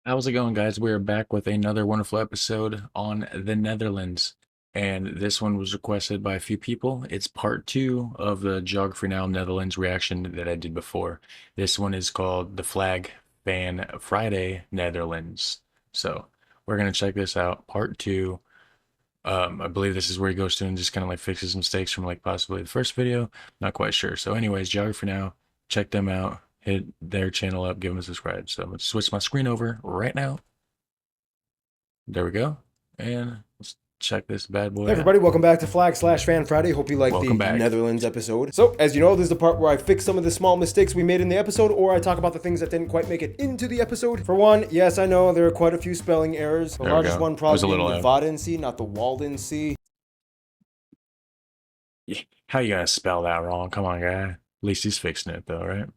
How's it going, guys? We're back with another wonderful episode on the Netherlands. And this one was requested by a few people. It's part two of the Geography Now Netherlands reaction that I did before. This one is called The Flag Fan Friday Netherlands. So we're going to check this out. Part two. I believe this is where he goes through and just kind of like fixes mistakes from like possibly the first video. Not quite sure. So, anyways, Geography Now, check them out. Hit their channel up, give them a subscribe. So I'm gonna switch my screen over right now. There we go. And let's check this bad boy Hey everybody, out. welcome back to Flag/Fan Friday. Hope you like the Welcome back. Netherlands episode. So, as you know, this is the part where I fix some of the small mistakes we made in the episode, or I talk about the things that didn't quite make it into the episode. For one, yes, I know there are quite a few spelling errors. The There we largest go. one It was a probably little being the loud. Wadden not the Walden Sea. How you gonna spell that wrong? Come on, guy. At least he's fixing it though, right?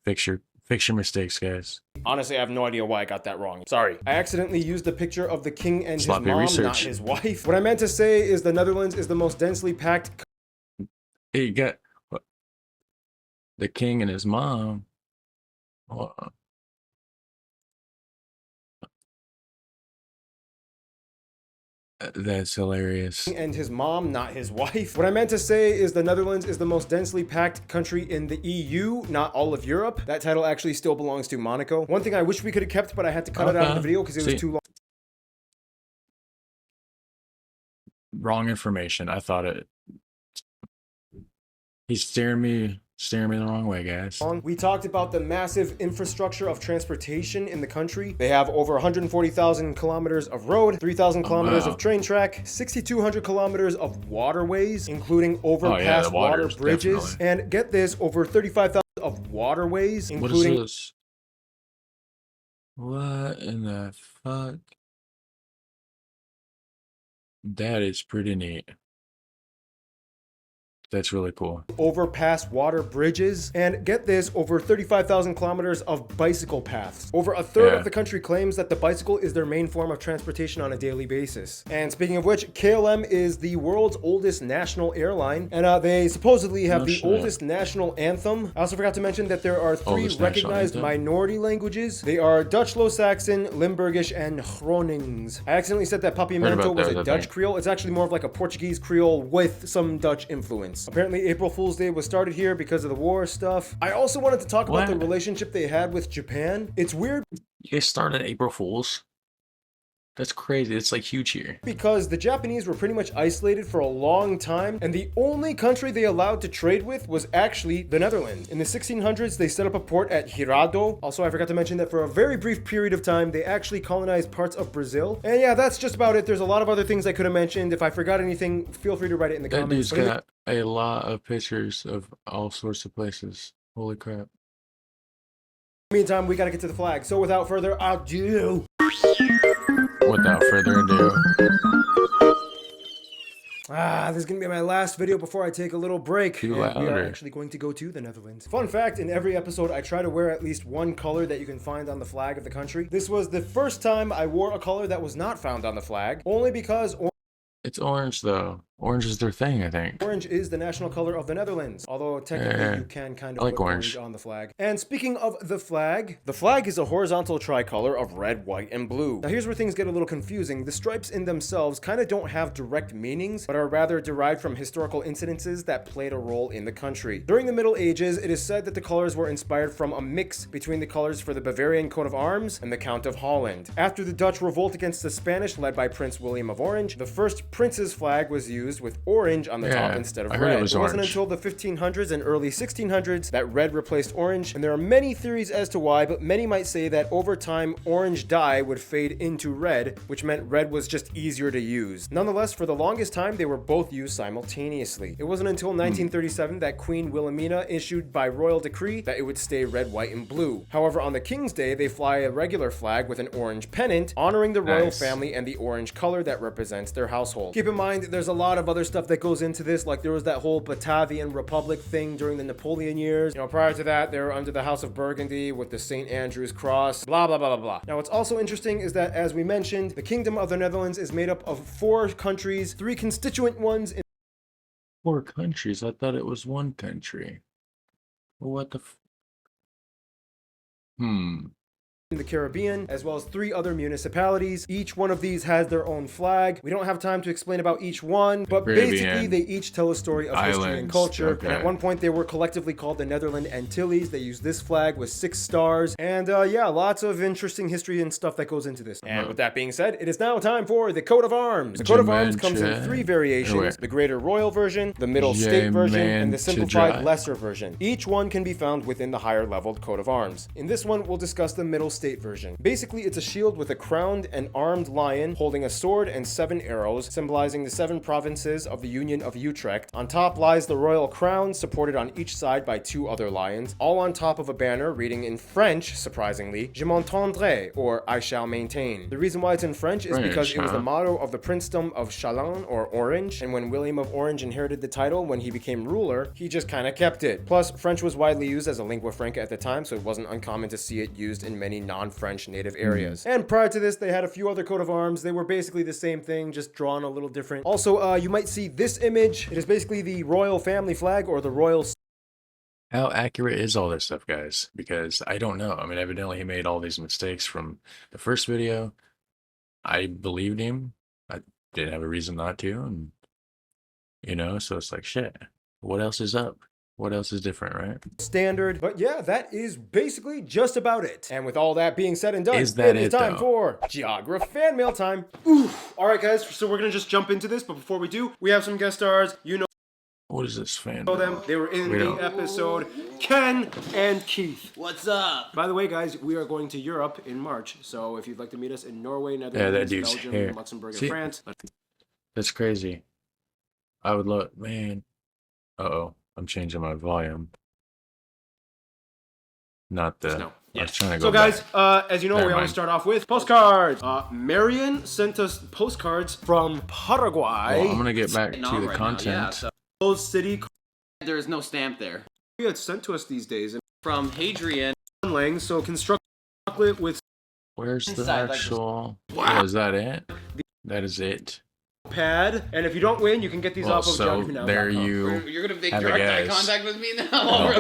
Fix your mistakes, guys. Honestly, I have no idea why I got that wrong. Sorry. I accidentally used the picture of the king and Sloppy his mom, research. not his wife. What I meant to say is the Netherlands is the most densely packed Hey, you got what? The king and his mom. Hold on. That's hilarious. and his mom, not his wife. What I meant to say is the Netherlands is the most densely packed country in the EU, not all of Europe. That title actually still belongs to Monaco. One thing I wish we could have kept, but I had to cut it out of the video because it was too long. Wrong information. I thought it. He's steering me the wrong way, guys. We talked about the massive infrastructure of transportation in the country. They have over 140,000 kilometers of road, 3,000 kilometers wow. of train track, 6,200 kilometers of waterways, including overpass the water waters, bridges, definitely. and get this, over 35,000 of waterways, What including is this? What in the fuck? That is pretty neat. That's really cool. overpass water bridges, and get this, over 35,000 kilometers of bicycle paths. Over a third of the country claims that the bicycle is their main form of transportation on a daily basis. And speaking of which, KLM is the world's oldest national airline, and they supposedly have the oldest national anthem. I also forgot to mention that there are three recognized minority languages. They are Dutch, Low Saxon, Limburgish, and Gronings. I accidentally said that Papiamento was a Dutch Creole. It's actually more of like a Portuguese Creole with some Dutch influence. Apparently, April Fool's Day was started here because of the war stuff. I also wanted to talk about the relationship they had with Japan. It's weird. You guys started April Fools? That's crazy. It's like huge here. Because the Japanese were pretty much isolated for a long time, and the only country they allowed to trade with was actually the Netherlands. In the 1600s, they set up a port at Hirado. Also, I forgot to mention that for a very brief period of time, they actually colonized parts of Brazil. And yeah, that's just about it. There's a lot of other things I could have mentioned. If I forgot anything, feel free to write it in the comments. That dude's got a lot of pictures of all sorts of places. Holy crap. Meantime, we gotta get to the flag. So without further ado. Without further ado. This is gonna be my last video before I take a little break. We are actually going to go to the Netherlands. Fun fact, in every episode, I try to wear at least one color that you can find on the flag of the country. This was the first time I wore a color that was not found on the flag, only because it's orange though. Orange is their thing, I think. orange is the national color of the Netherlands, although technically you can kind of like put orange on the flag. And speaking of the flag is a horizontal tricolor of red, white, and blue. Now here's where things get a little confusing. The stripes in themselves kind of don't have direct meanings, but are rather derived from historical incidences that played a role in the country. During the Middle Ages, it is said that the colors were inspired from a mix between the colors for the Bavarian coat of arms and the Count of Holland. After the Dutch revolt against the Spanish, led by Prince William of Orange, the first prince's flag was used with orange on the top instead of red. It wasn't until the 1500s and early 1600s that red replaced orange, and there are many theories as to why, but many might say that over time, orange dye would fade into red, which meant red was just easier to use. Nonetheless, for the longest time, they were both used simultaneously. It wasn't until 1937 that Queen Wilhelmina issued by royal decree that it would stay red, white, and blue. However, on the King's Day, they fly a regular flag with an orange pennant, honoring the royal family and the orange color that represents their household. Keep in mind, there's a lot of other stuff that goes into this, like there was that whole Batavian Republic thing during the Napoleon years. You know, prior to that, they were under the House of Burgundy with the St. Andrew's Cross, blah, blah, blah, blah, blah. Now, what's also interesting is that, as we mentioned, the Kingdom of the Netherlands is made up of 4 countries, 3 constituent ones. 4 countries? I thought it was 1 country. What the in the Caribbean, as well as 3 other municipalities. Each one of these has their own flag. We don't have time to explain about each one, but basically they each tell a story of history and culture. Okay. And at one point they were collectively called the Netherlands Antilles. They use this flag with 6 stars. And yeah, lots of interesting history and stuff that goes into this. And with that being said, it is now time for the coat of arms. The coat of arms comes in 3 variations: the greater royal version, the middle state version, and the simplified lesser version. Each one can be found within the higher leveled coat of arms. In this one, we'll discuss the middle state version. Basically, it's a shield with a crowned and armed lion holding a sword and 7 arrows, symbolizing the 7 provinces of the Union of Utrecht. On top lies the royal crown, supported on each side by 2 other lions, all on top of a banner reading in French, surprisingly, Je maintiendrai, or I shall maintain. The reason why it's in French is because it was the motto of the princedom of Chalon, or Orange, and when William of Orange inherited the title when he became ruler, he just kind of kept it. Plus, French was widely used as a lingua franca at the time, so it wasn't uncommon to see it used in many non-French native areas. And prior to this, they had a few other coat of arms. They were basically the same thing, just drawn a little different. Also, you might see this image. It is basically the royal family flag, or the royal... How accurate is all this stuff, guys? Because I don't know. I mean, evidently he made all these mistakes from the first video. I believed him. I didn't have a reason not to. And, you know, so it's like, shit. What else is up? What else is different, right? Standard. But yeah, that is basically just about it. And with all that being said and done, it is time for Geograph fan mail time. Oof. All right, guys. So we're going to just jump into this. But before we do, we have some guest stars. You know. What is this fan? Know them. They were in the episode. Ken and Keith. What's up? By the way, guys, we are going to Europe in March. So if you'd like to meet us in Norway, Netherlands, Belgium, Luxembourg, and France. That's crazy. I would love, man. Uh-oh. I'm changing my volume. Not the... No. I was trying to go so guys, as you know, we always start off with postcards. Marion sent us postcards from Paraguay. Well, I'm going to get back to the content. City. There is no stamp there. It's sent to us these days. From Hadrian. So construct chocolate with... Where's the actual... Wow. Oh, is that it? That is it. Pad, and if you don't win, you can get these off of geographynow.com. There you're gonna make direct eye contact with me now.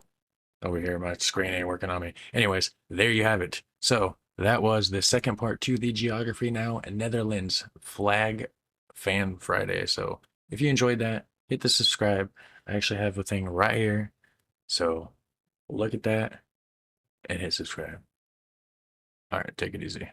Over here, my screen ain't working on me. Anyways, there you have it. So that was the second part to the Geography Now Netherlands Flag Fan Friday. So if you enjoyed that, hit the subscribe. I actually have a thing right here. So look at that and hit subscribe. All right, take it easy.